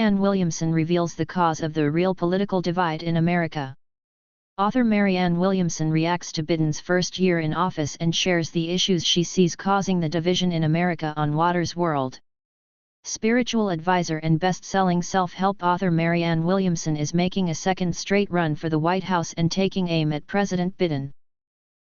Marianne Williamson reveals the cause of the real political divide in America. Author Marianne Williamson reacts to Biden's first year in office and shares the issues she sees causing the division in America on Watters World. Spiritual advisor and best-selling self-help author Marianne Williamson is making a second straight run for the White House and taking aim at President Biden.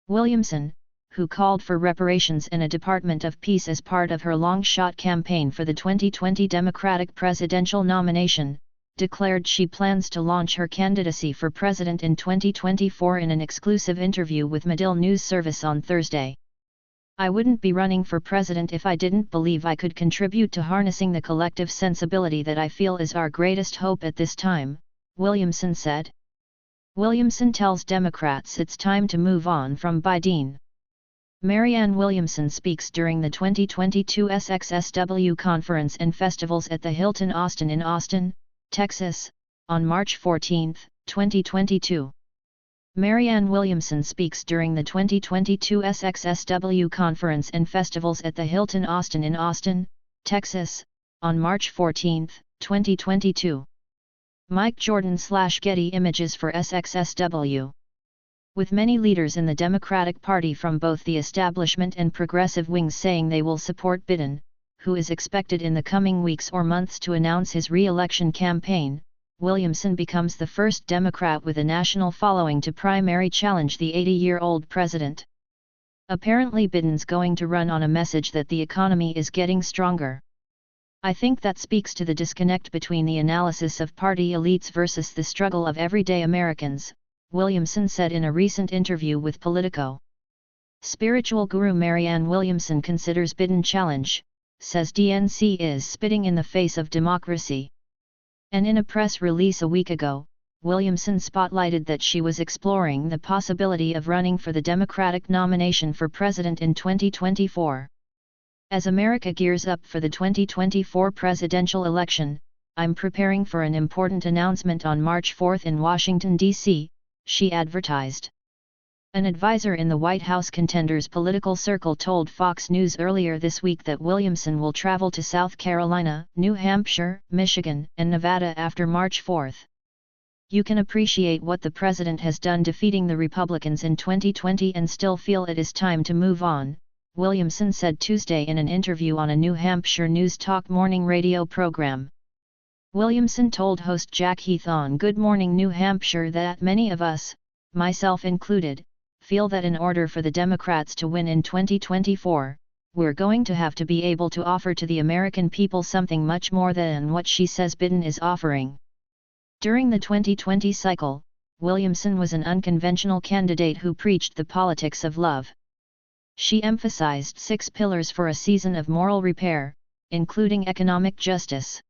Williamson, who called for reparations and a Department of Peace as part of her long-shot campaign for the 2020 Democratic presidential nomination, declared she plans to launch her candidacy for president in 2024 in an exclusive interview with Medill News Service on Thursday. "I wouldn't be running for president if I didn't believe I could contribute to harnessing the collective sensibility that I feel is our greatest hope at this time," Williamson said. Williamson tells Democrats it's time to move on from Biden. Marianne Williamson speaks during the 2022 SXSW Conference and Festivals at the Hilton Austin in Austin, Texas, on March 14, 2022. Marianne Williamson speaks during the 2022 SXSW Conference and Festivals at the Hilton Austin in Austin, Texas, on March 14, 2022. Mike Jordan/Getty Images for SXSW. With many leaders in the Democratic Party from both the establishment and progressive wings saying they will support Biden, who is expected in the coming weeks or months to announce his re-election campaign, Williamson becomes the first Democrat with a national following to primary challenge the 80-year-old president. "Apparently Biden's going to run on a message that the economy is getting stronger. I think that speaks to the disconnect between the analysis of party elites versus the struggle of everyday Americans," Williamson said in a recent interview with Politico. Spiritual guru Marianne Williamson considers Biden challenge, says DNC is spitting in the face of democracy. And in a press release a week ago, Williamson spotlighted that she was exploring the possibility of running for the Democratic nomination for president in 2024. "As America gears up for the 2024 presidential election, I'm preparing for an important announcement on March 4 in Washington, D.C., she advertised. An advisor in the White House contender's political circle told Fox News earlier this week that Williamson will travel to South Carolina, New Hampshire, Michigan, and Nevada after March 4. "You can appreciate what the president has done defeating the Republicans in 2020 and still feel it is time to move on," Williamson said Tuesday in an interview on a New Hampshire News Talk morning radio program. Williamson told host Jack Heath on Good Morning New Hampshire that many of us, myself included, feel that in order for the Democrats to win in 2024, we're going to have to be able to offer to the American people something much more than what she says Biden is offering. During the 2020 cycle, Williamson was an unconventional candidate who preached the politics of love. She emphasized 6 pillars for a season of moral repair, including economic justice.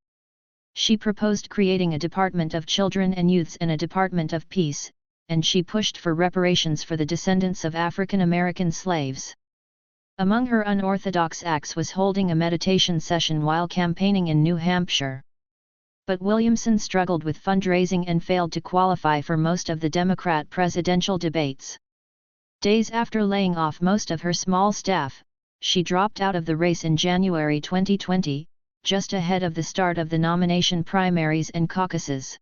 She proposed creating a Department of Children and Youths and a Department of Peace, and she pushed for reparations for the descendants of African American slaves. Among her unorthodox acts was holding a meditation session while campaigning in New Hampshire. But Williamson struggled with fundraising and failed to qualify for most of the Democrat presidential debates. Days after laying off most of her small staff, she dropped out of the race in January 2020, just ahead of the start of the nomination primaries and caucuses.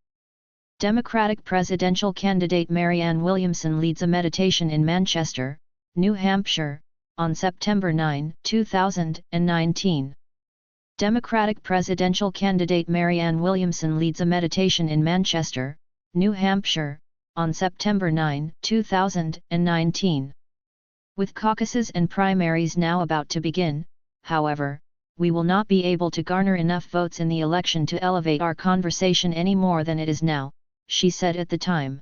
Democratic presidential candidate Marianne Williamson leads a meditation in Manchester, New Hampshire, on September 9, 2019. Democratic presidential candidate Marianne Williamson leads a meditation in Manchester, New Hampshire, on September 9, 2019. With caucuses and primaries now about to begin, however, we will not be able to garner enough votes in the election to elevate our conversation any more than it is now, she said at the time.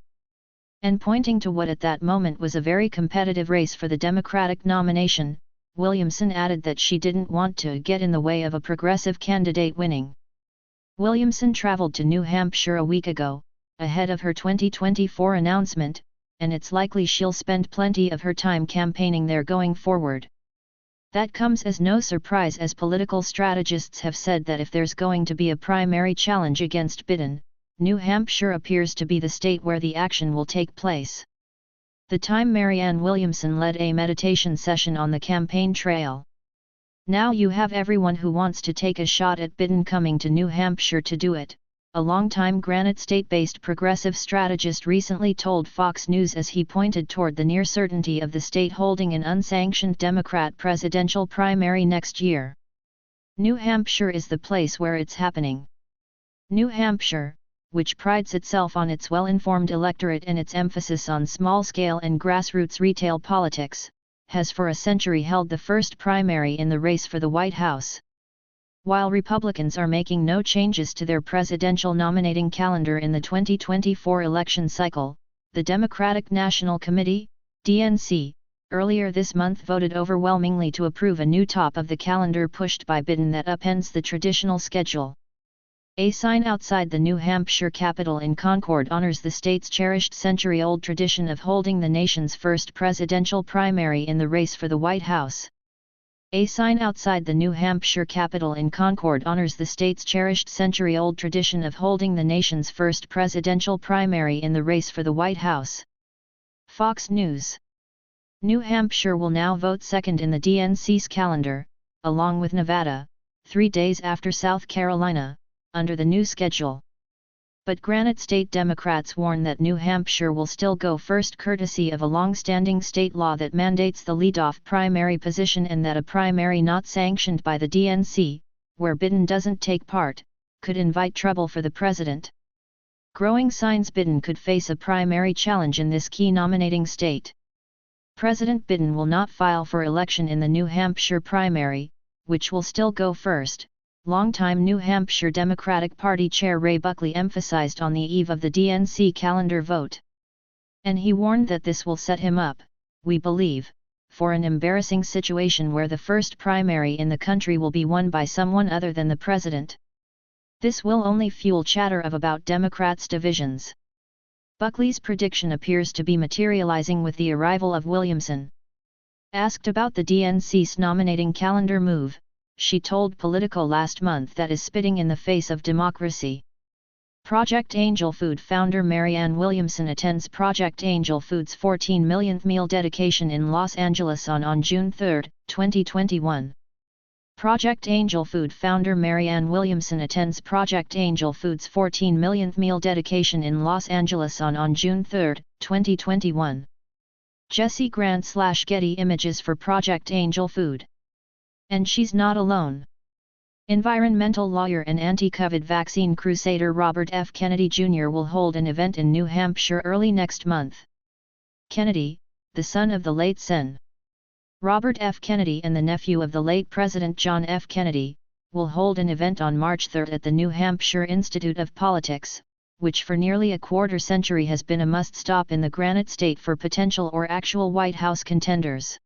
And pointing to what at that moment was a very competitive race for the Democratic nomination, Williamson added that she didn't want to get in the way of a progressive candidate winning. Williamson traveled to New Hampshire a week ago, ahead of her 2024 announcement, and it's likely she'll spend plenty of her time campaigning there going forward. That comes as no surprise, as political strategists have said that if there's going to be a primary challenge against Biden, New Hampshire appears to be the state where the action will take place. The time Marianne Williamson led a meditation session on the campaign trail. Now you have everyone who wants to take a shot at Biden coming to New Hampshire to do it, a longtime Granite State-based progressive strategist recently told Fox News as he pointed toward the near certainty of the state holding an unsanctioned Democrat presidential primary next year. New Hampshire is the place where it's happening. New Hampshire, which prides itself on its well-informed electorate and its emphasis on small-scale and grassroots retail politics, has for a century held the first primary in the race for the White House. While Republicans are making no changes to their presidential nominating calendar in the 2024 election cycle, the Democratic National Committee, DNC, earlier this month voted overwhelmingly to approve a new top of the calendar pushed by Biden that upends the traditional schedule. A sign outside the New Hampshire Capitol in Concord honors the state's cherished century-old tradition of holding the nation's first presidential primary in the race for the White House. A sign outside the New Hampshire Capitol in Concord honors the state's cherished century-old tradition of holding the nation's first presidential primary in the race for the White House. Fox News. New Hampshire will now vote second in the DNC's calendar, along with Nevada, 3 days after South Carolina, under the new schedule. But Granite State Democrats warn that New Hampshire will still go first courtesy of a long-standing state law that mandates the leadoff primary position and that a primary not sanctioned by the DNC, where Biden doesn't take part, could invite trouble for the president. Growing signs Biden could face a primary challenge in this key nominating state. President Biden will not file for election in the New Hampshire primary, which will still go first, longtime New Hampshire Democratic Party Chair Ray Buckley emphasized on the eve of the DNC calendar vote. And he warned that this will set him up, we believe, for an embarrassing situation where the first primary in the country will be won by someone other than the president. This will only fuel chatter about Democrats' divisions. Buckley's prediction appears to be materializing with the arrival of Williamson. Asked about the DNC's nominating calendar move, she told Politico last month that is spitting in the face of democracy. Project Angel Food founder Marianne Williamson attends Project Angel Food's 14 millionth meal dedication in Los Angeles on June 3, 2021. Project Angel Food founder Marianne Williamson attends Project Angel Food's 14 millionth meal dedication in Los Angeles on June 3, 2021. Jesse Grant/Getty Images for Project Angel Food. And she's not alone. Environmental lawyer and anti-COVID vaccine crusader Robert F. Kennedy Jr. will hold an event in New Hampshire early next month. Kennedy, the son of the late Sen. Robert F. Kennedy and the nephew of the late President John F. Kennedy, will hold an event on March 3 at the New Hampshire Institute of Politics, which for nearly a quarter century has been a must-stop in the Granite State for potential or actual White House contenders.